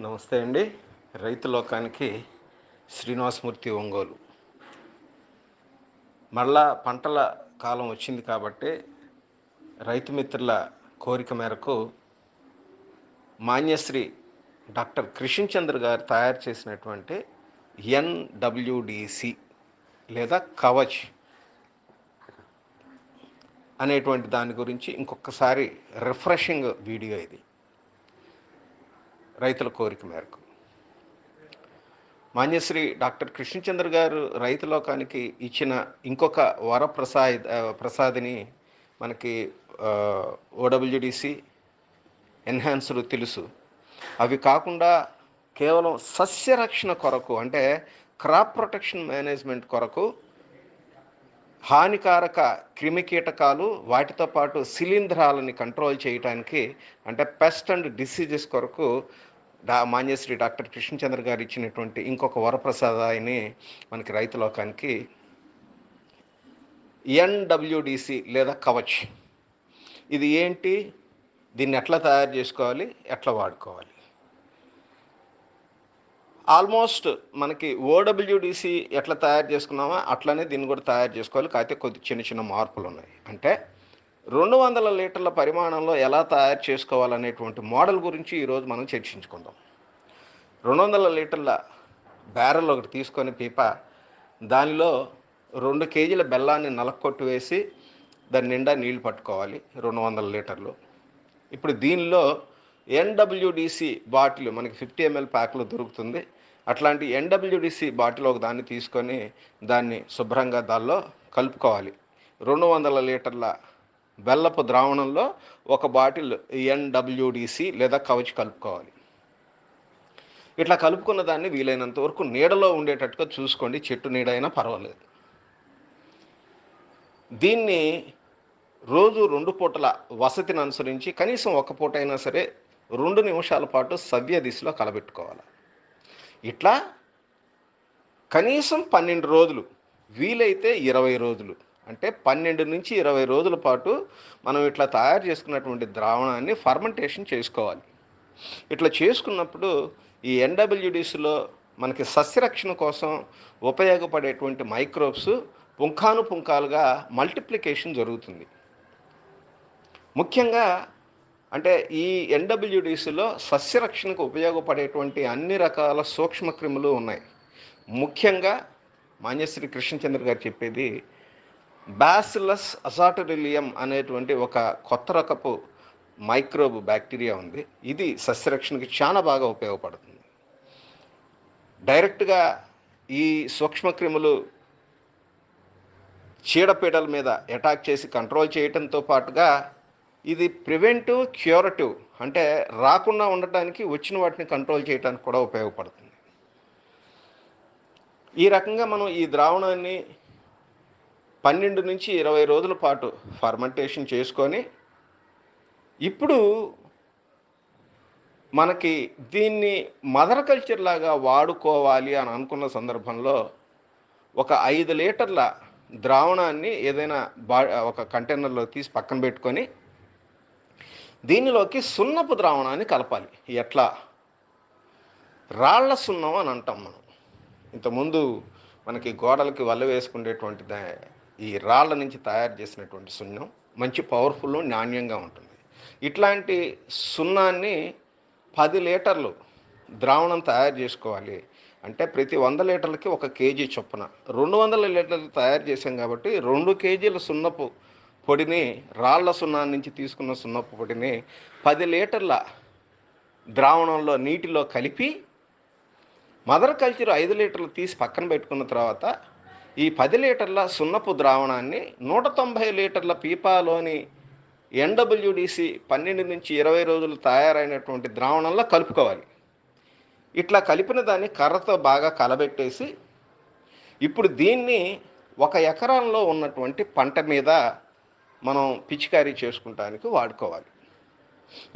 నమస్తే అండి. రైతు లోకానికి శ్రీనివాసమూర్తి ఒంగోలు. మళ్ళా పంటల కాలం వచ్చింది కాబట్టి రైతు మిత్రుల కోరిక మేరకు మాన్యశ్రీ డాక్టర్ కృష్ణ చంద్ర గారు తయారు చేసినటువంటి ఎన్‌డబ్ల్యూడీసీ లేదా కవచ్ అనేటువంటి దాని గురించి ఇంకొకసారి రిఫ్రెషింగ్ వీడియో ఇది. రైతుల కోరిక మేరకు మాన్యశ్రీ డాక్టర్ కృష్ణచంద్ర గారు రైతు లోకానికి ఇచ్చిన ఇంకొక ప్రసాదిని మనకి ఓడబ్ల్యూడిసి ఎన్హాన్స్డ్ తెలుసు. అవి కాకుండా కేవలం సస్యరక్షణ కొరకు, అంటే క్రాప్ ప్రొటెక్షన్ మేనేజ్మెంట్ కొరకు హానికారక క్రిమికీటకాలు వాటితో పాటు శిలీంధ్రాలని కంట్రోల్ చేయడానికి, అంటే పెస్ట్ అండ్ డిసీజెస్ కొరకు మాన్యశ్రీ డాక్టర్ కృష్ణచంద్ర గారు ఇచ్చినటువంటి ఇంకొక వరప్రసాదాన్ని మనకి రైతు లోకానికి ఎన్‌డబ్ల్యూడీసీ లేదా కవచ్. ఇది ఏంటి, దీన్ని ఎట్లా తయారు చేసుకోవాలి, ఎట్లా వాడుకోవాలి? ఆల్మోస్ట్ మనకి ఓడబ్ల్యూడిసి ఎట్లా తయారు చేసుకున్నామో అట్లనే దీన్ని కూడా తయారు చేసుకోవాలి. కాకపోతే కొద్ది చిన్న చిన్న మార్పులు ఉన్నాయి. అంటే 200 లీటర్ల పరిమాణంలో ఎలా తయారు చేసుకోవాలనేటువంటి మోడల్ గురించి ఈరోజు మనం చర్చించుకుందాం. 200 లీటర్ల బ్యారెల్ ఒకటి తీసుకొని దానిలో 2 కేజీల బెల్లాన్ని నలక్కొట్టు వేసి దాని నిండా నీళ్లు పట్టుకోవాలి 200 లీటర్లు. ఇప్పుడు దీనిలో ఎన్‌డబ్ల్యూడీసీ బాటిల్ మనకి 50 ml ప్యాక్లో దొరుకుతుంది. అట్లాంటి ఎన్‌డబ్ల్యూడీసీ బాటిల్ ఒక దాన్ని తీసుకొని దాన్ని శుభ్రంగా దానిలో కలుపుకోవాలి. 200 లీటర్ల బెల్లపు ద్రావణంలో ఒక బాటిల్ ఎన్‌డబ్ల్యూడీసీ లేదా కవచ్ కలుపుకోవాలి. ఇట్లా కలుపుకున్న దాన్ని వీలైనంత వరకు నీడలో ఉండేటట్టుగా చూసుకోండి, చెట్టు నీడ అయినా పర్వాలేదు. దీన్ని రోజు 2 పూటల వసతిని అనుసరించి కనీసం ఒక పూట అయినా సరే 2 నిమిషాల పాటు సవ్య దిశలో కలబెట్టుకోవాలి. ఇట్లా కనీసం 12 రోజులు, వీలైతే 20 రోజులు, అంటే 12 నుంచి 20 రోజుల పాటు మనం ఇట్లా తయారు చేసుకున్నటువంటి ద్రావణాన్ని ఫర్మెంటేషన్ చేసుకోవాలి. ఇట్లా చేసుకున్నప్పుడు ఈ ఎన్‌డబ్ల్యూడీసీలో మనకి సస్యరక్షణ కోసం ఉపయోగపడేటువంటి మైక్రోబ్స్ పుంఖానుపుంఖాలుగా మల్టిప్లికేషన్ జరుగుతుంది. ముఖ్యంగా అంటే ఈ ఎన్‌డబ్ల్యూడీసీలో సస్యరక్షణకు ఉపయోగపడేటువంటి అన్ని రకాల సూక్ష్మక్రిములు ఉన్నాయి. ముఖ్యంగా మాన్యశ్రీ కృష్ణచంద్ర గారు చెప్పేది బ్యాసిల్లస్ అజాటరిలియం అనేటువంటి ఒక కొత్త రకపు మైక్రోబ్ బ్యాక్టీరియా ఉంది. ఇది సస్యరక్షణకి చాలా బాగా ఉపయోగపడుతుంది. డైరెక్ట్గా ఈ సూక్ష్మక్రిములు చీడపీడల మీద అటాక్ చేసి కంట్రోల్ చేయడంతో పాటుగా ఇది ప్రివెంటివ్, క్యూరటివ్, అంటే రాకుండా ఉండటానికి, వచ్చిన వాటిని కంట్రోల్ చేయడానికి కూడా ఉపయోగపడుతుంది. ఈ రకంగా మనం ఈ ద్రావణాన్ని 12 నుంచి 20 రోజుల పాటు ఫర్మెంటేషన్ చేసుకొని ఇప్పుడు మనకి దీన్ని మదర్ కల్చర్ లాగా వాడుకోవాలి అని అనుకున్న సందర్భంలో ఒక 5 లీటర్ల ద్రావణాన్ని ఏదైనా ఒక కంటైనర్లో తీసి పక్కన పెట్టుకొని దీనిలోకి సున్నపు ద్రావణాన్ని కలపాలి. ఎట్లా? రాళ్ల సున్నం అని అంటాం మనం. ఇంతకుముందు మనకి గోడలకి వల్ల వేసుకునేటువంటి ఈ రాళ్ల నుంచి తయారు చేసినటువంటి సున్నం మంచి పవర్ఫుల్, నాణ్యంగా ఉంటుంది. ఇట్లాంటి సున్నాన్ని 10 లీటర్లు ద్రావణం తయారు చేసుకోవాలి. అంటే ప్రతి 100 లీటర్లకి 1 కేజీ చొప్పున 200 లీటర్లు తయారు చేసాం కాబట్టి 2 కేజీల సున్నపు పొడిని, రాళ్ల సున్నాన్ని నుంచి తీసుకున్న సున్నపు పొడిని 10 లీటర్ల ద్రావణంలో నీటిలో కలిపి మదర్ కల్చర్ 5 లీటర్లు తీసి పక్కన పెట్టుకున్న తర్వాత ఈ 10 లీటర్ల సున్నపు ద్రావణాన్ని 190 లీటర్ల పీపాలోని ఎన్‌డబ్ల్యూడీసీ 12 నుంచి 20 రోజులు తయారైనటువంటి ద్రావణంలో కలుపుకోవాలి. ఇట్లా కలిపిన దాన్ని కర్రతో బాగా కలబెట్టేసి ఇప్పుడు దీన్ని 1 ఎకరంలో ఉన్నటువంటి పంట మీద మనం పిచికారీ చేసుకుంటానికి వాడుకోవాలి.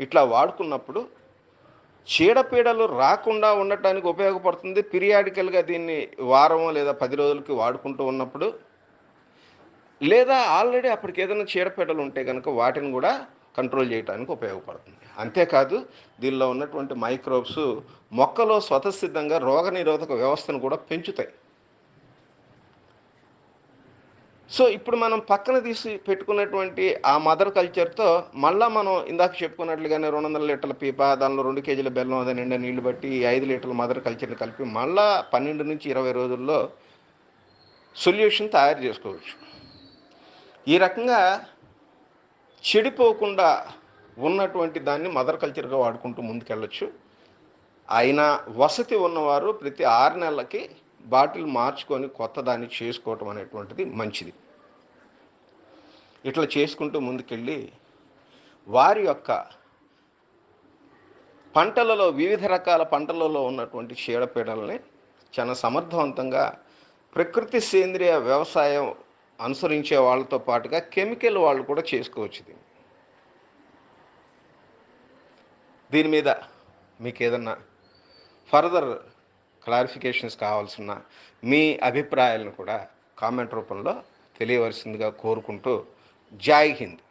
ఇట్లా వాడుకున్నప్పుడు చీడపీడలు రాకుండా ఉండటానికి ఉపయోగపడుతుంది. పీరియాడికల్గా దీన్ని వారం లేదా 10 రోజులకి వాడుకుంటూ ఉన్నప్పుడు, లేదా ఆల్రెడీ అప్పటికి ఏదైనా చీడపీడలు ఉంటే కనుక వాటిని కూడా కంట్రోల్ చేయడానికి ఉపయోగపడుతుంది. అంతేకాదు దీనిలో ఉన్నటువంటి మైక్రోబ్స్ మొక్కలో స్వతసిద్ధంగా రోగనిరోధక వ్యవస్థను కూడా పెంచుతాయి. సో ఇప్పుడు మనం పక్కన తీసి పెట్టుకున్నటువంటి ఆ మదర్ కల్చర్తో మళ్ళీ మనం ఇందాక చెప్పుకున్నట్లుగానే 200 లీటర్ల పీప, దానిలో 2 కేజీల బెల్లం, అదే నిండా నీళ్లు బట్టి 5 లీటర్ల మదర్ కల్చర్ని కలిపి మళ్ళా 12 నుంచి 20 రోజుల్లో సొల్యూషన్ తయారు చేసుకోవచ్చు. ఈ రకంగా చెడిపోకుండా ఉన్నటువంటి దాన్ని మదర్ కల్చర్గా వాడుకుంటూ ముందుకెళ్ళచ్చు. అయినా వసతి ఉన్నవారు ప్రతి 6 నెలలకి బాటిల్ మార్చుకొని కొత్త దాన్ని చేసుకోవటం అనేటువంటిది మంచిది. ఇట్లా చేసుకుంటూ ముందుకెళ్ళి వారి యొక్క పంటలలో, వివిధ రకాల పంటలలో ఉన్నటువంటి చీడపీడల్ని చాలా సమర్థవంతంగా ప్రకృతి సేంద్రియ వ్యవసాయం అనుసరించే వాళ్ళతో పాటుగా కెమికల్ వాళ్ళు కూడా చేసుకోవచ్చు. దీని మీద మీకు ఏదన్నా ఫర్దర్ క్లారిఫికేషన్స్ కావాల్సిన మీ అభిప్రాయాలను కూడా కామెంట్ రూపంలో తెలియవలసిందిగా కోరుకుంటూ, జై హింద్.